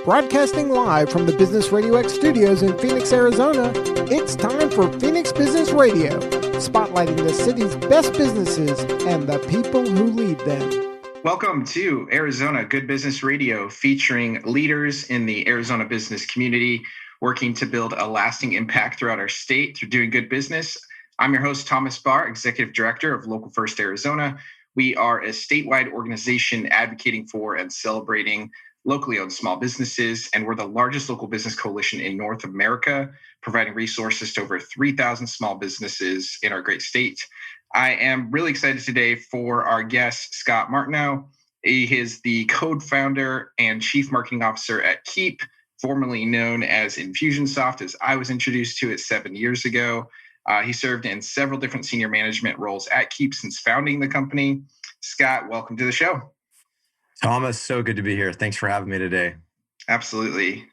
Broadcasting live from the Business RadioX studios in Phoenix, Arizona, it's time for Phoenix Business Radio, spotlighting the city's best businesses and the people who lead them. Welcome to Arizona Good Business Radio, featuring leaders in the Arizona business community, working to build a lasting impact throughout our state through doing good business. I'm your host, Thomas Barr, Executive Director of Local First Arizona. We are a statewide organization advocating for and celebrating locally owned small businesses, and we're the largest local business coalition in North America, providing resources to over 3,000 small businesses in our great state. I am really excited today for our guest, Scott Martineau. He is the co-founder and chief marketing officer at Keap, formerly known as Infusionsoft, as I was introduced to it 7 years ago. He served in several different senior management roles at Keap since founding the company. Scott, welcome to the show. Thomas, so good to be here. Thanks for having me today. Absolutely.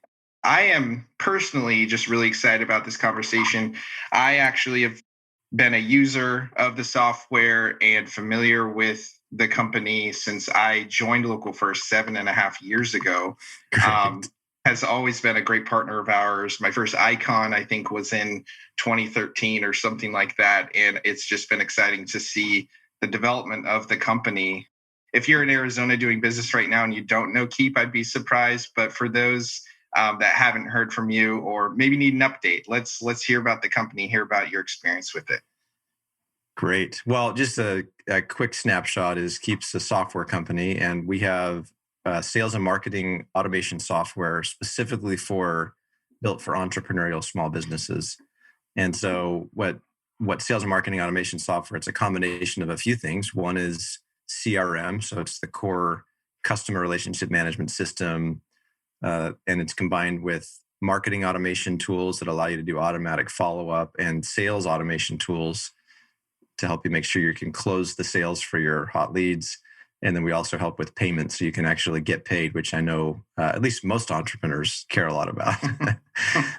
I am personally just really excited about this conversation. I actually have been a user of the software and familiar with the company since I joined Local First 7.5 years ago. Has always been a great partner of ours. My first icon, I think, was in 2013 or something like that. And it's just been exciting to see the development of the company. If you're in Arizona doing business right now and you don't know Keap, I'd be surprised. But for those that haven't heard from you or maybe need an update, let's hear about the company, hear about your experience with it. Great. Well, just a quick snapshot is Keap's a software company, and we have sales and marketing automation software specifically built for entrepreneurial small businesses. And so what sales and marketing automation software, it's a combination of a few things. One is CRM, so it's the core customer relationship management system, and it's combined with marketing automation tools that allow you to do automatic follow-up and sales automation tools to help you make sure you can close the sales for your hot leads. And then we also help with payments so you can actually get paid, which I know at least most entrepreneurs care a lot about.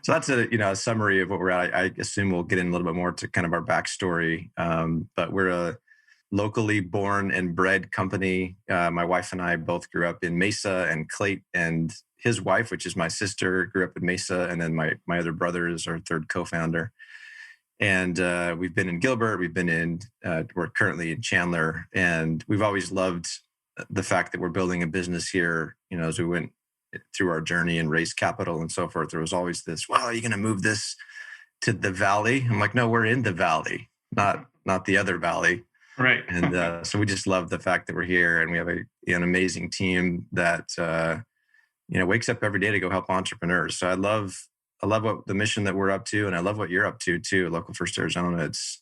So that's a summary of what we're at. I assume we'll get in a little bit more to kind of our backstory, but we're a locally born and bred company. My wife and I both grew up in Mesa, and Clayt and his wife, which is my sister, grew up in Mesa. And then my other brother is our third co-founder. And we've been in Gilbert, we're currently in Chandler. And we've always loved the fact that we're building a business here. As we went through our journey and raised capital and so forth, there was always this, well, are you going to move this to the valley? I'm like, no, we're in the valley, not the other valley. Right. And so we just love the fact that we're here, and we have an amazing team that wakes up every day to go help entrepreneurs. So I love what the mission that we're up to, and I love what you're up to too. Local First Arizona, it's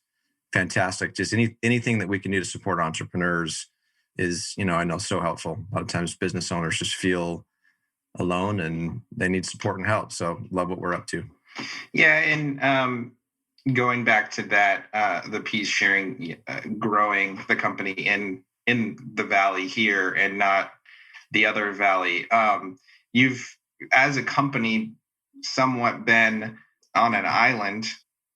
fantastic. Just anything that we can do to support entrepreneurs is, I know, so helpful. A lot of times business owners just feel alone and they need support and help. So love what we're up to. Yeah, and going back to that, the piece sharing, growing the company in the valley here and not the other valley. You've, as a company, somewhat been on an island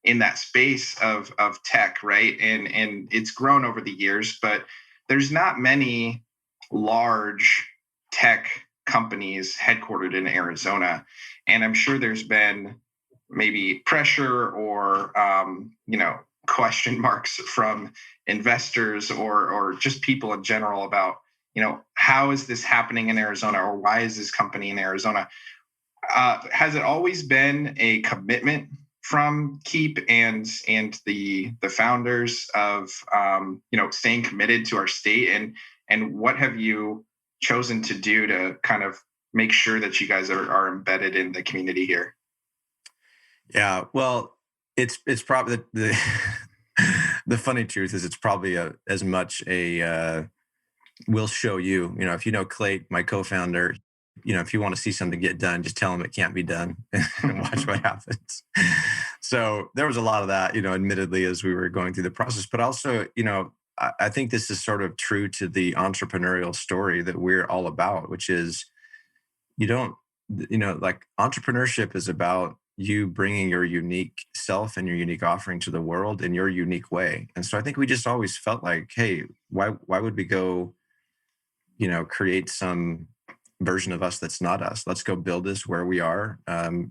in that space of tech, right? And it's grown over the years, but there's not many large tech companies headquartered in Arizona. And I'm sure there's been maybe pressure or, question marks from investors or just people in general about, how is this happening in Arizona, or why is this company in Arizona? Has it always been a commitment from Keap and the founders of, staying committed to our state? And what have you chosen to do to kind of make sure that you guys are embedded in the community here? Yeah, well, it's probably the funny truth is it's probably as much a we'll show you. If you know Clayt, my co-founder, if you want to see something get done, just tell him it can't be done and watch what happens. So there was a lot of that, admittedly, as we were going through the process. But also, I think this is sort of true to the entrepreneurial story that we're all about, which is entrepreneurship is about you bringing your unique self and your unique offering to the world in your unique way. And so I think we just always felt like, hey, why would we go, create some version of us that's not us. Let's go build this where we are.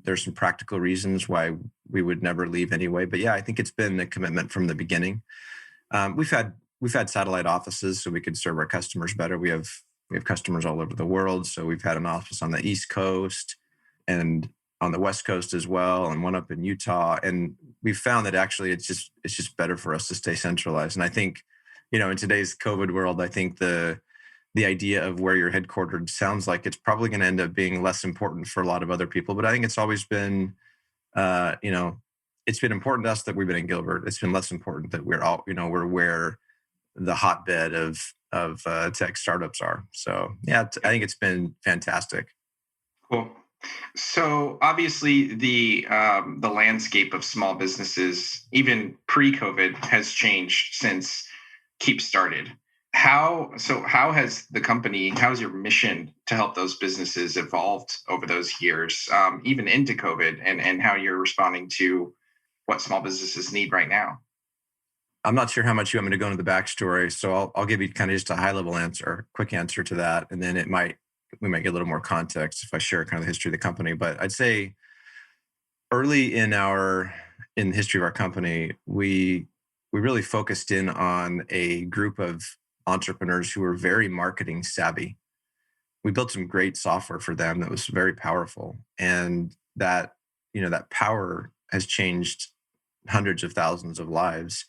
There's some practical reasons why we would never leave anyway. But yeah, I think it's been a commitment from the beginning. We've had satellite offices so we could serve our customers better. We have customers all over the world. So we've had an office on the East Coast and on the West Coast as well, and one up in Utah. And we've found that actually it's just better for us to stay centralized. And I think, in today's COVID world, I think the idea of where you're headquartered sounds like it's probably going to end up being less important for a lot of other people. But I think it's always been, it's been important to us that we've been in Gilbert. It's been less important that we're all, we're where the hotbed of tech startups are. So yeah, I think it's been fantastic. Cool. So obviously the landscape of small businesses, even pre-COVID, has changed since Keap started. How has the company, how's your mission to help those businesses evolved over those years, even into COVID, and how you're responding to what small businesses need right now? I'm not sure how much you want me to go into the backstory, so I'll give you kind of just a high-level answer, quick answer to that, and then we might get a little more context if I share kind of the history of the company. But I'd say early in the history of our company, we really focused in on a group of entrepreneurs who were very marketing savvy. We built some great software for them that was very powerful, and that power has changed hundreds of thousands of lives.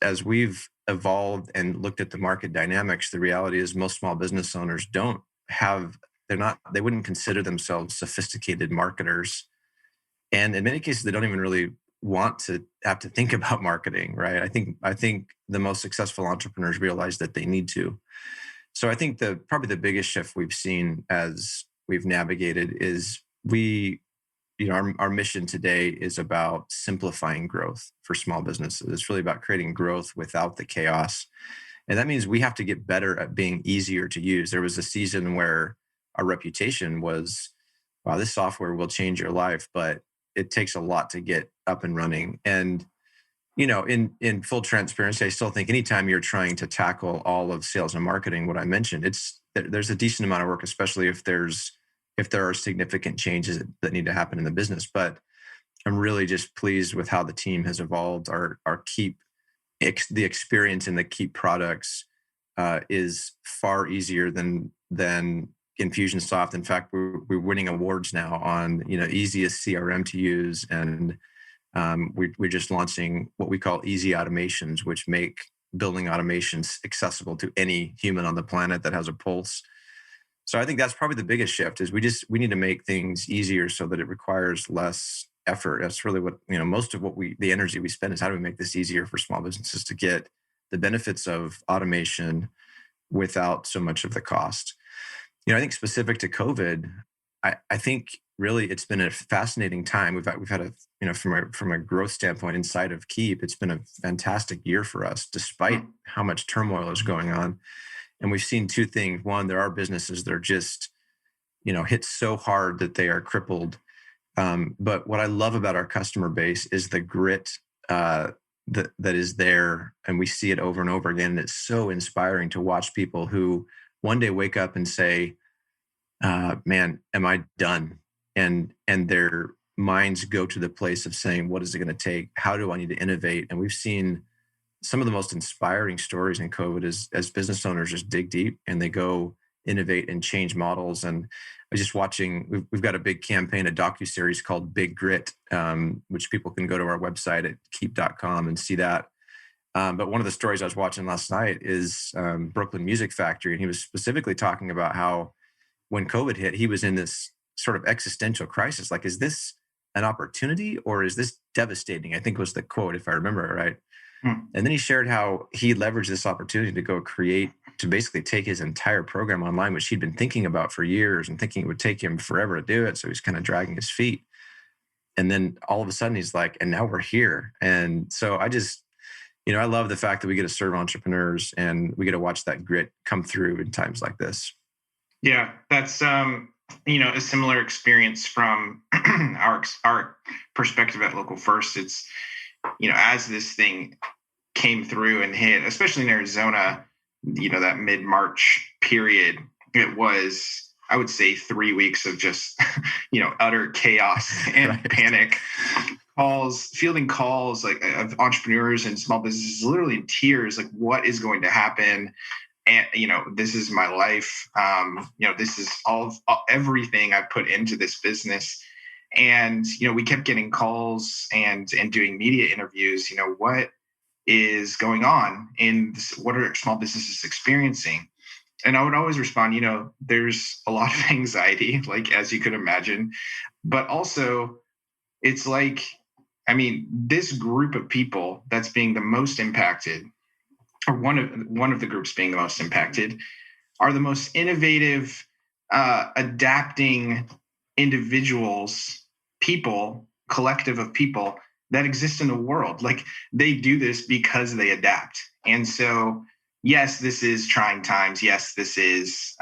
As we've evolved and looked at the market dynamics, the reality is most small business owners they wouldn't consider themselves sophisticated marketers. And in many cases, they don't even really want to have to think about marketing, right? I think the most successful entrepreneurs realize that they need to. So I think probably the biggest shift we've seen as we've navigated is our mission today is about simplifying growth for small businesses. It's really about creating growth without the chaos. And that means we have to get better at being easier to use. There was a season where our reputation was, wow, this software will change your life, but it takes a lot to get up and running. And, in full transparency, I still think anytime you're trying to tackle all of sales and marketing, what I mentioned, there's a decent amount of work, especially if there are significant changes that need to happen in the business. But I'm really just pleased with how the team has evolved. Our Keap, the experience in the Keap products is far easier than Infusionsoft. In fact, we're winning awards now on easiest CRM to use, and we're just launching what we call easy automations, which make building automations accessible to any human on the planet that has a pulse. So I think that's probably the biggest shift is we need to make things easier so that it requires less effort. That's really what, most of the energy we spend is how do we make this easier for small businesses to get the benefits of automation without so much of the cost. I think specific to COVID, I think really it's been a fascinating time. We've had from a growth standpoint inside of Keap, it's been a fantastic year for us, despite how much turmoil is going on. And we've seen two things. One, there are businesses that are just, hit so hard that they are crippled. But what I love about our customer base is the grit that is there. And we see it over and over again. And it's so inspiring to watch people who one day wake up and say, man, am I done? And their minds go to the place of saying, what is it going to take? How do I need to innovate? And we've seen some of the most inspiring stories in COVID is as business owners just dig deep and they go innovate and change models. And I was just watching, we've got a big campaign, a docuseries called Big Grit, which people can go to our website at keap.com and see that. But one of the stories I was watching last night is Brooklyn Music Factory. And he was specifically talking about how when COVID hit, he was in this sort of existential crisis. Like, is this an opportunity or is this devastating? I think was the quote, if I remember it right. And then he shared how he leveraged this opportunity to basically take his entire program online, which he'd been thinking about for years and thinking it would take him forever to do it. So he's kind of dragging his feet. And then all of a sudden he's like, and now we're here. And so I just, I love the fact that we get to serve entrepreneurs and we get to watch that grit come through in times like this. Yeah, that's, a similar experience from our perspective at Local First. It's, as this thing came through and hit, especially in Arizona, that mid-March period, it was I would say 3 weeks of just, utter chaos and panic. Fielding calls like of entrepreneurs and small businesses, literally in tears, like what is going to happen? And, this is my life. This is everything I put into this business. And, we kept getting calls and doing media interviews, what is going on in this, what are small businesses experiencing? And I would always respond, there's a lot of anxiety, like, as you could imagine, but also it's like, this group of people that's being the most impacted, or one of the groups being the most impacted, are the most innovative, adapting individuals, people, collective of people that exist in the world. Like, they do this because they adapt. And so, yes, this is trying times. Yes, this is,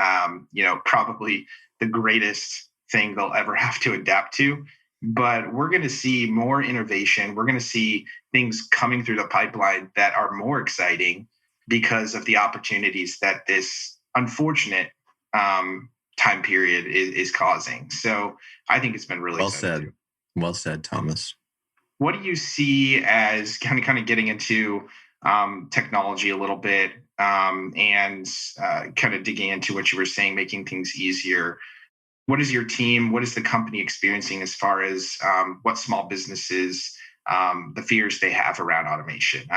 probably the greatest thing they'll ever have to adapt to. But we're going to see more innovation. We're going to see things coming through the pipeline that are more exciting because of the opportunities that this unfortunate time period is causing. So I think it's been really well said. Well said, Thomas. What do you see as kind of getting into technology a little bit and kind of digging into what you were saying, making things easier? What is your team? What is the company experiencing as far as what small businesses, the fears they have around automation?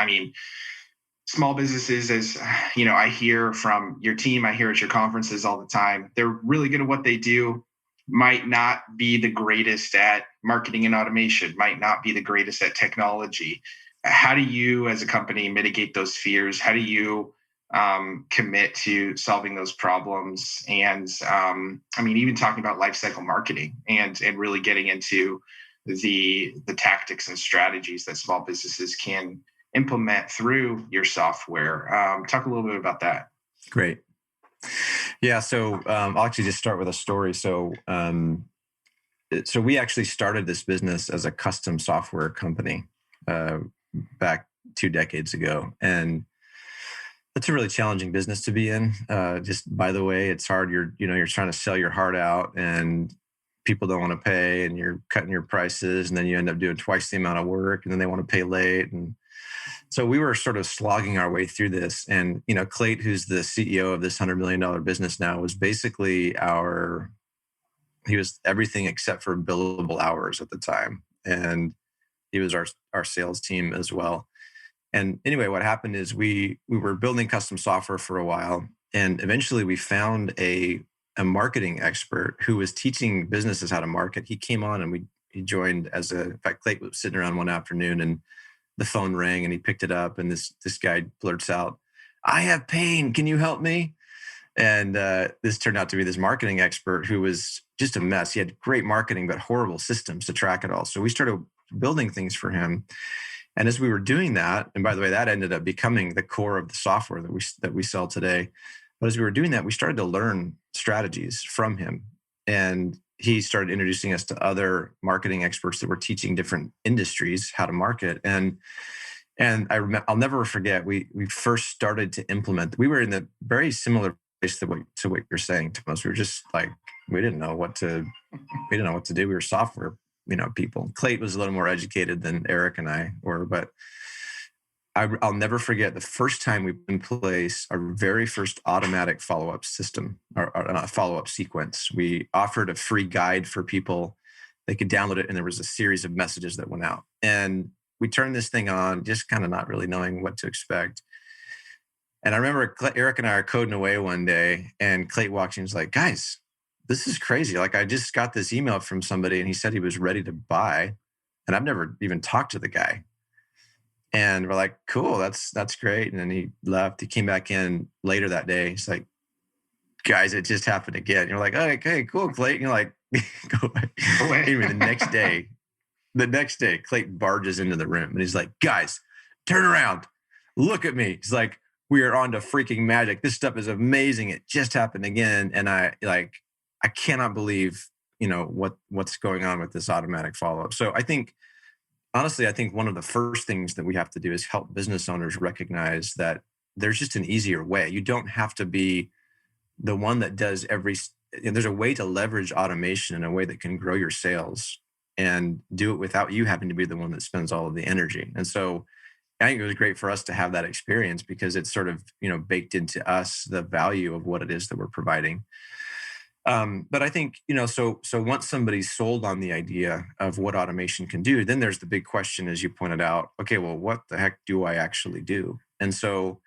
Small businesses, as I hear from your team, I hear at your conferences all the time, they're really good at what they do, might not be the greatest at marketing and automation, might not be the greatest at technology. How do you, as a company, mitigate those fears? How do you commit to solving those problems? And even talking about lifecycle marketing and really getting into the tactics and strategies that small businesses can implement through your software. Talk a little bit about that. Great. Yeah. So I'll actually just start with a story. So we actually started this business as a custom software company back 2 decades ago. And it's a really challenging business to be in. Just by the way, it's hard. You're trying to sell your heart out and people don't want to pay and you're cutting your prices and then you end up doing twice the amount of work and then they want to pay late. And so we were sort of slogging our way through this. And, Clayt, who's the CEO of this $100 million business now, was basically he was everything except for billable hours at the time. And he was our sales team as well. And anyway, what happened is we were building custom software for a while. And eventually we found a marketing expert who was teaching businesses how to market. He came on and he joined in fact, Clayt was sitting around one afternoon and the phone rang and he picked it up and this guy blurts out, "I have pain. Can you help me?" And this turned out to be this marketing expert who was just a mess. He had great marketing, but horrible systems to track it all. So we started building things for him. And as we were doing that, and by the way, that ended up becoming the core of the software that we sell today. But as we were doing that, we started to learn strategies from him. And he started introducing us to other marketing experts that were teaching different industries how to market. And I'll never forget, we first started to implement. We were in the very similar place to what you're saying, Thomas. We were just like, we didn't know what to do. We were software, people. Clayt was a little more educated than Eric and I were, but I'll never forget the first time we put in place our very first automatic follow-up system, or follow-up sequence. We offered a free guide for people. They could download it, and there was a series of messages that went out. And we turned this thing on, just kind of not really knowing what to expect. And I remember Eric and I are coding away one day, and Clayt walks in and was like, "Guys, this is crazy. Like, I just got this email from somebody, and he said he was ready to buy, and I've never even talked to the guy." And we're like, "Cool, that's great." And then he left. He came back in later that day. He's like, "Guys, it just happened again." And you're like, "Okay, cool, Clayt." And you're like, "Go away." Anyway, the next day, Clayt barges into the room and he's like, "Guys, turn around. Look at me." He's like, "We are on to freaking magic. This stuff is amazing. It just happened again." And I cannot believe, what's going on with this automatic follow-up. So honestly, I think one of the first things that we have to do is help business owners recognize that there's just an easier way. You don't have to be the one that does every there's a way to leverage automation in a way that can grow your sales and do it without you having to be the one that spends all of the energy. And so I think it was great for us to have that experience because it's sort of, baked into us the value of what it is that we're providing. But I think, so once somebody's sold on the idea of what automation can do, then there's the big question, as you pointed out, okay, well, what the heck do I actually do? And so,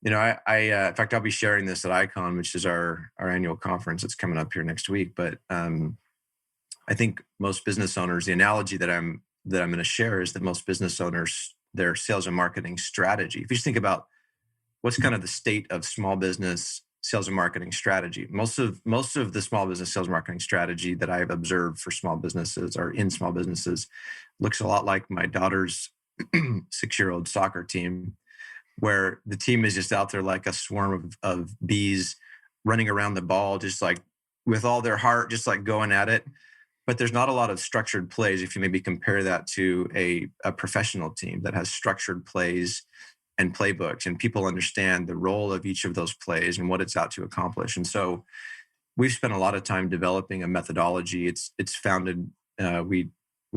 in fact, I'll be sharing this at Icon, which is our annual conference. It's coming up here next week. But I think most business owners, the analogy that I'm going to share is that most business owners, their sales and marketing strategy. If you just think about what's kind of the state of small business sales and marketing strategy, most of the small business sales and marketing strategy that I've observed for small businesses or in small businesses looks a lot like my daughter's 6-year-old soccer team, where the team is just out there like a swarm of bees running around the ball, just like with all their heart, just like going at it. But there's not a lot of structured plays. If you maybe compare that to a professional team that has structured plays and playbooks, and people understand the role of each of those plays and what it's out to accomplish. And so we've spent a lot of time developing a methodology. It's founded, we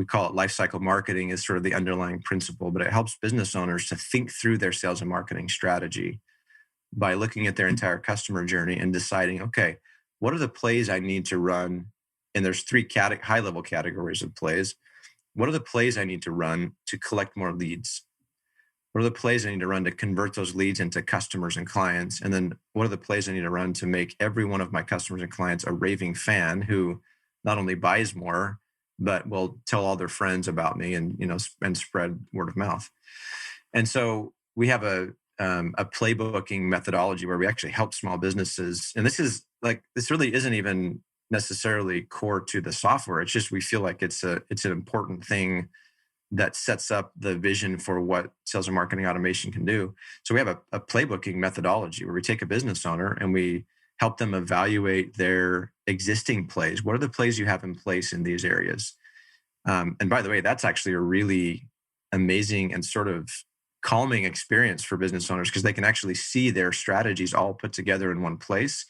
call it lifecycle marketing is sort of the underlying principle, but it helps business owners to think through their sales and marketing strategy by looking at their entire customer journey and deciding, okay, what are the plays I need to run? And there's 3 high-level categories of plays. What are the plays I need to run to collect more leads? What are the plays I need to run to convert those leads into customers and clients? And then what are the plays I need to run to make every one of my customers and clients a raving fan who not only buys more, but will tell all their friends about me and, and spread word of mouth. And so we have a playbooking methodology where we actually help small businesses. And this really isn't even necessarily core to the software. It's just, we feel like it's an important thing that sets up the vision for what sales and marketing automation can do. So we have a playbooking methodology where we take a business owner and we help them evaluate their existing plays. What are the plays you have in place in these areas? And by the way, that's actually a really amazing and sort of calming experience for business owners because they can actually see their strategies all put together in one place.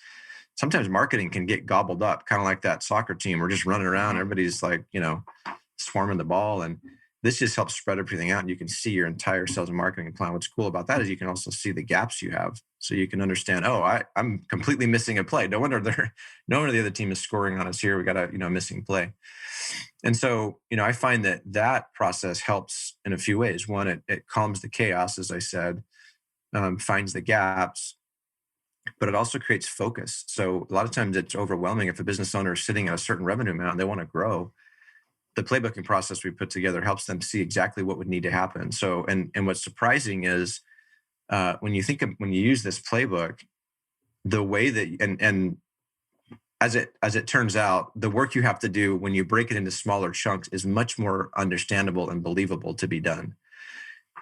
Sometimes marketing can get gobbled up, kind of like that soccer team. We're just running around. Everybody's like, swarming the ball. And this just helps spread everything out. And you can see your entire sales and marketing plan. What's cool about that is you can also see the gaps you have. So you can understand, I'm completely missing a play. No wonder the other team is scoring on us here. We got a, missing play. And so, I find that process helps in a few ways. One, it calms the chaos, as I said, finds the gaps, but it also creates focus. So a lot of times it's overwhelming if a business owner is sitting at a certain revenue amount and they want to grow. The playbooking process we put together helps them see exactly what would need to happen. So, and what's surprising is when you use this playbook, the way that, and as it turns out, the work you have to do when you break it into smaller chunks is much more understandable and believable to be done.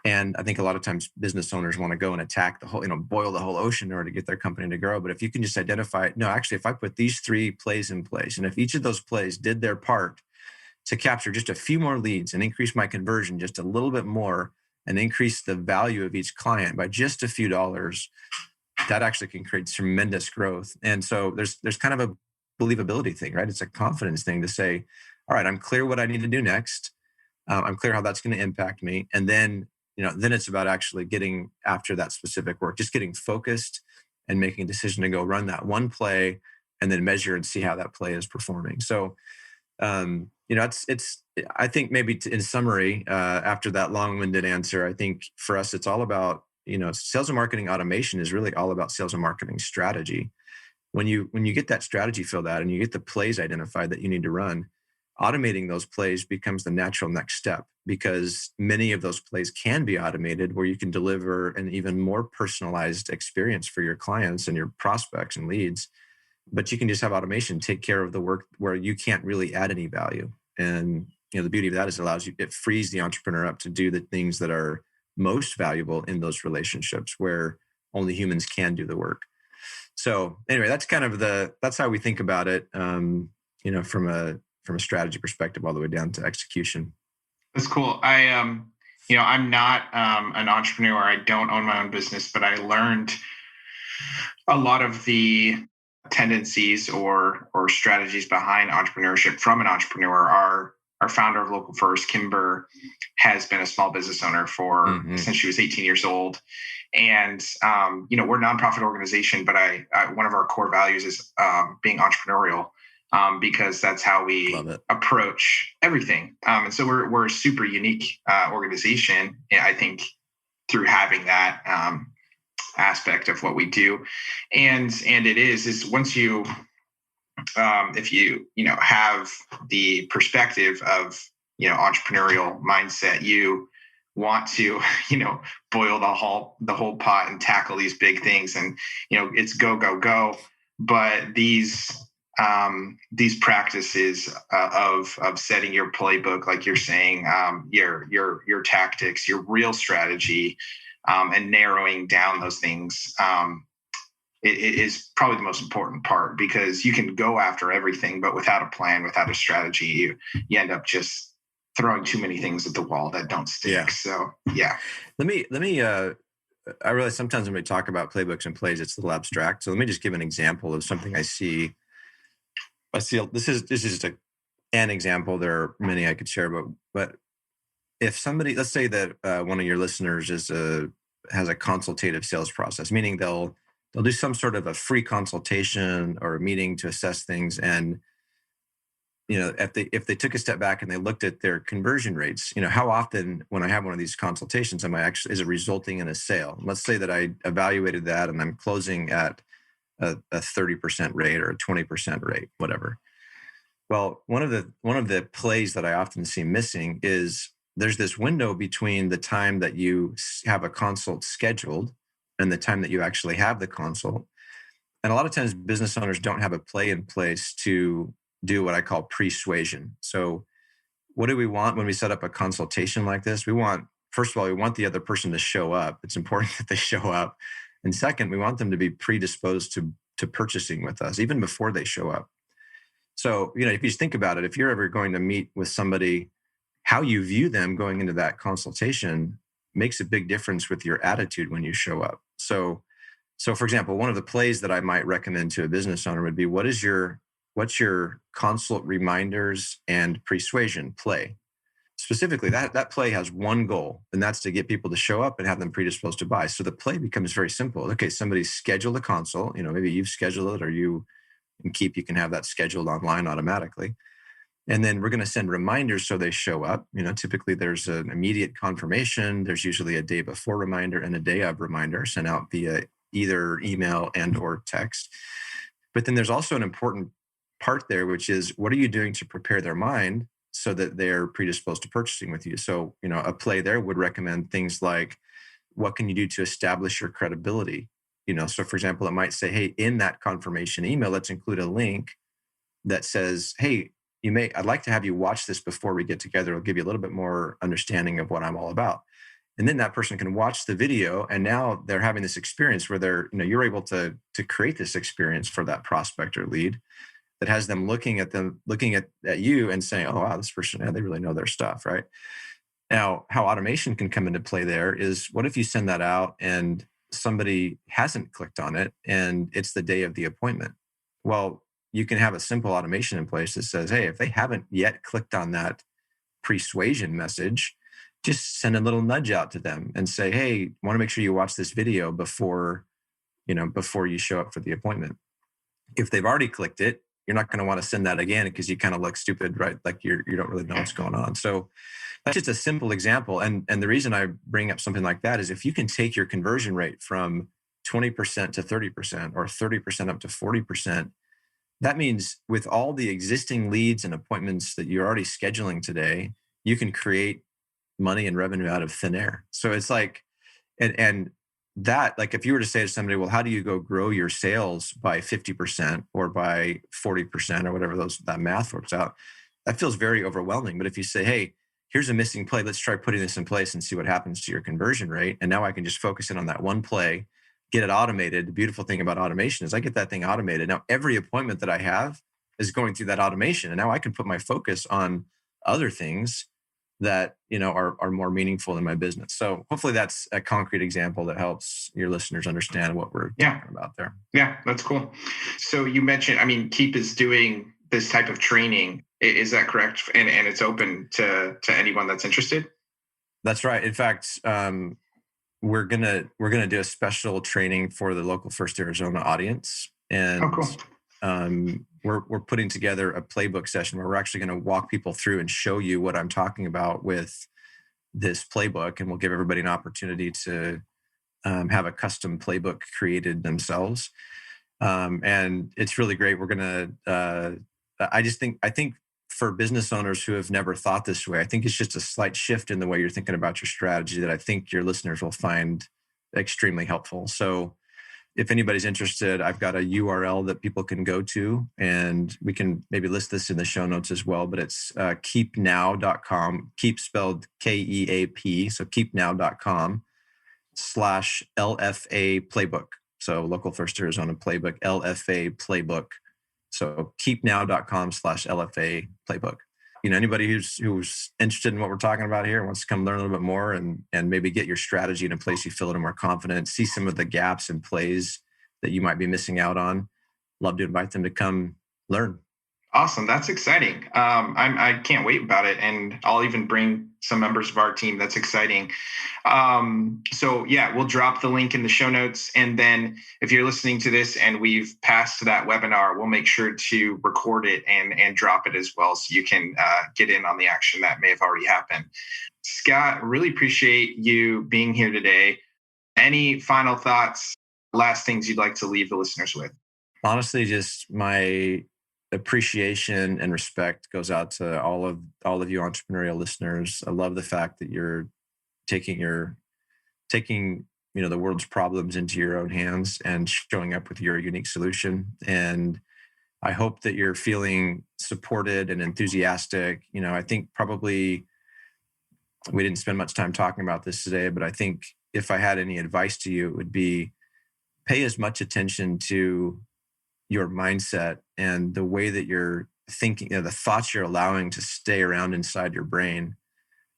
And I think a lot of times business owners want to go and attack the whole, boil the whole ocean in order to get their company to grow. But if you can just identify, no, actually, if I put these 3 plays in place, and if each of those plays did their part to capture just a few more leads and increase my conversion just a little bit more and increase the value of each client by just a few dollars, that actually can create tremendous growth. And so there's kind of a believability thing, right? It's a confidence thing to say, all right, I'm clear what I need to do next. I'm clear how that's going to impact me. And then, then it's about actually getting after that specific work, just getting focused and making a decision to go run that one play and then measure and see how that play is performing. So, I think maybe in summary, after that long-winded answer, I think for us, it's all about, sales and marketing automation is really all about sales and marketing strategy. When you get that strategy filled out and you get the plays identified that you need to run, automating those plays becomes the natural next step because many of those plays can be automated where you can deliver an even more personalized experience for your clients and your prospects and leads. But you can just have automation take care of the work where you can't really add any value. And the beauty of that is it frees the entrepreneur up to do the things that are most valuable in those relationships where only humans can do the work. So anyway, that's kind of that's how we think about it. From a strategy perspective all the way down to execution. That's cool. I'm not an entrepreneur. I don't own my own business, but I learned a lot of the tendencies or strategies behind entrepreneurship from an entrepreneur. Our founder of Local First, Kimber, has been a small business owner for since she was 18 years old. And, we're a nonprofit organization, but I one of our core values is being entrepreneurial, because that's how we approach everything. And so we're a super unique organization, I think, through having that aspect of what we do. And it is once you, if you, have the perspective of, entrepreneurial mindset, you want to, boil the whole pot and tackle these big things. And, it's go, go, go. But these practices of setting your playbook, like you're saying, your tactics, your real strategy, and narrowing down those things, it is probably the most important part, because you can go after everything, but without a plan, without a strategy, you end up just throwing too many things at the wall that don't stick. Yeah. So, yeah. Let me. I realize sometimes when we talk about playbooks and plays, it's a little abstract. So let me just give an example of something I see. This is just an example. There are many I could share, but if somebody, let's say that one of your listeners has a consultative sales process, meaning they'll do some sort of a free consultation or a meeting to assess things. And, if they took a step back and they looked at their conversion rates, how often when I have one of these consultations, is it resulting in a sale? Let's say that I evaluated that and I'm closing at a 30% rate or a 20% rate, whatever. Well, one of the plays that I often see missing is there's this window between the time that you have a consult scheduled and the time that you actually have the consult. And a lot of times business owners don't have a play in place to do what I call persuasion. So what do we want when we set up a consultation like this? First of all, we want the other person to show up. It's important that they show up. And second, we want them to be predisposed to purchasing with us, even before they show up. So, if you think about it, if you're ever going to meet with somebody, how you view them going into that consultation makes a big difference with your attitude when you show up. So for example, one of the plays that I might recommend to a business owner would be, what's your consult reminders and persuasion play? Specifically, that play has one goal, and that's to get people to show up and have them predisposed to buy. So the play becomes very simple. Okay, somebody's scheduled a consult. Maybe you've scheduled it, or you in Keap, you can have that scheduled online automatically. And then we're going to send reminders so they show up. Typically there's an immediate confirmation. There's usually a day before reminder and a day of reminder sent out via either email and or text. But then there's also an important part there, which is, what are you doing to prepare their mind so that they're predisposed to purchasing with you? So, a play there would recommend things like, what can you do to establish your credibility? So for example, it might say, hey, in that confirmation email, let's include a link that says, hey, I'd like to have you watch this before we get together. It'll give you a little bit more understanding of what I'm all about. And then that person can watch the video, and now they're having this experience where you're able to create this experience for that prospect or lead that has them looking at you and saying, oh, wow, this person, they really know their stuff, right? Now, how automation can come into play there is, what if you send that out and somebody hasn't clicked on it and it's the day of the appointment? Well, you can have a simple automation in place that says, hey, if they haven't yet clicked on that persuasion message, just send a little nudge out to them and say, hey, I want to make sure you watch this video before you show up for the appointment. If they've already clicked it, you're not going to want to send that again, because you kind of look stupid, right? Like you don't really know what's going on. So that's just a simple example. And the reason I bring up something like that is, if you can take your conversion rate from 20% to 30% or 30% up to 40%, that means with all the existing leads and appointments that you're already scheduling today, you can create money and revenue out of thin air. So it's like, and that, like, if you were to say to somebody, well, how do you go grow your sales by 50% or by 40% or whatever that math works out, that feels very overwhelming. But if you say, hey, here's a missing play, let's try putting this in place and see what happens to your conversion rate. And now I can just focus in on that one play, get it automated. The beautiful thing about automation is I get that thing automated. Now, every appointment that I have is going through that automation. And now I can put my focus on other things that, are more meaningful in my business. So hopefully that's a concrete example that helps your listeners understand what we're talking about there. Yeah, that's cool. So you mentioned, Keap is doing this type of training. Is that correct? And it's open to anyone that's interested? That's right. In fact, we're gonna do a special training for the Local First Arizona audience, and cool. We're putting together a playbook session where we're actually going to walk people through and show you what I'm talking about with this playbook, and we'll give everybody an opportunity to have a custom playbook created themselves. And it's really great. We're gonna. I think for business owners who have never thought this way, I think it's just a slight shift in the way you're thinking about your strategy that I think your listeners will find extremely helpful. So if anybody's interested, I've got a URL that people can go to, and we can maybe list this in the show notes as well, but it's keapnow.com, Keap spelled Keap, so keapnow.com/LFA playbook. So Local First Arizona Playbook, LFA playbook. So keapnow.com/LFA playbook. Anybody who's interested in what we're talking about here, wants to come learn a little bit more and maybe get your strategy in a place you feel a little more confident, see some of the gaps and plays that you might be missing out on, love to invite them to come learn. Awesome. That's exciting. I can't wait about it. And I'll even bring some members of our team. That's exciting. So yeah, we'll drop the link in the show notes. And then if you're listening to this and we've passed that webinar, we'll make sure to record it and drop it as well, so you can get in on the action that may have already happened. Scott, really appreciate you being here today. Any final thoughts, last things you'd like to leave the listeners with? Honestly, just my appreciation and respect goes out to all of you entrepreneurial listeners. I love the fact that you're taking the world's problems into your own hands and showing up with your unique solution. And I hope that you're feeling supported and enthusiastic. I think probably we didn't spend much time talking about this today, but I think if I had any advice to you, it would be pay as much attention to your mindset and the way that you're thinking, the thoughts you're allowing to stay around inside your brain,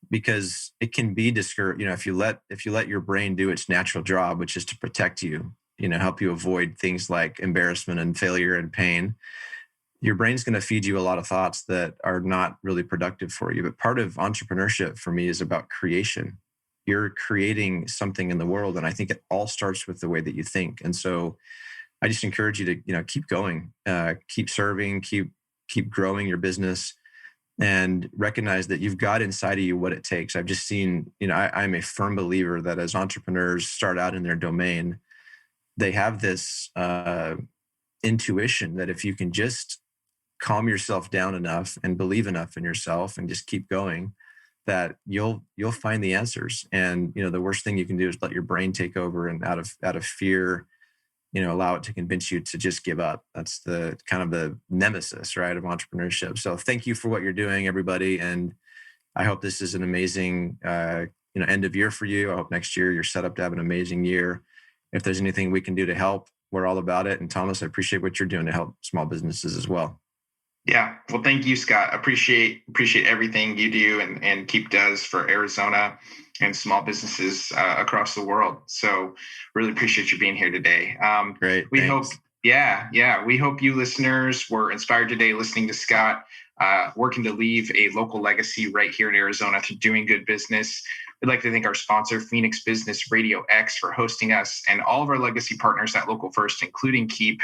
because it can be discouraging. If you let your brain do its natural job, which is to protect you, help you avoid things like embarrassment and failure and pain, your brain's going to feed you a lot of thoughts that are not really productive for you. But part of entrepreneurship for me is about creation. You're creating something in the world, and I think it all starts with the way that you think. And so I just encourage you to, keep going, keep serving, keep growing your business, and recognize that you've got inside of you what it takes. I've just seen, I'm a firm believer that as entrepreneurs start out in their domain, they have this intuition that if you can just calm yourself down enough and believe enough in yourself and just keep going, that you'll find the answers. And, the worst thing you can do is let your brain take over, and out of fear, allow it to convince you to just give up. That's the kind of the nemesis, right, of entrepreneurship. So thank you for what you're doing, everybody. And I hope this is an amazing, end of year for you. I hope next year you're set up to have an amazing year. If there's anything we can do to help, we're all about it. And Thomas, I appreciate what you're doing to help small businesses as well. Yeah. Well, thank you, Scott. Appreciate everything you do and Keap does for Arizona and small businesses across the world. So really appreciate you being here today. Great. We hope you listeners were inspired today listening to Scott, working to leave a local legacy right here in Arizona through doing good business. We'd like to thank our sponsor, Phoenix Business RadioX, for hosting us, and all of our legacy partners at Local First, including Keap.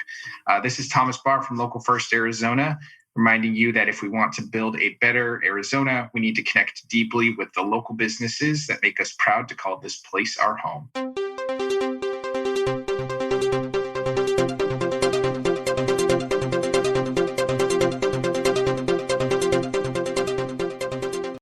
This is Thomas Barr from Local First Arizona, reminding you that if we want to build a better Arizona, we need to connect deeply with the local businesses that make us proud to call this place our home.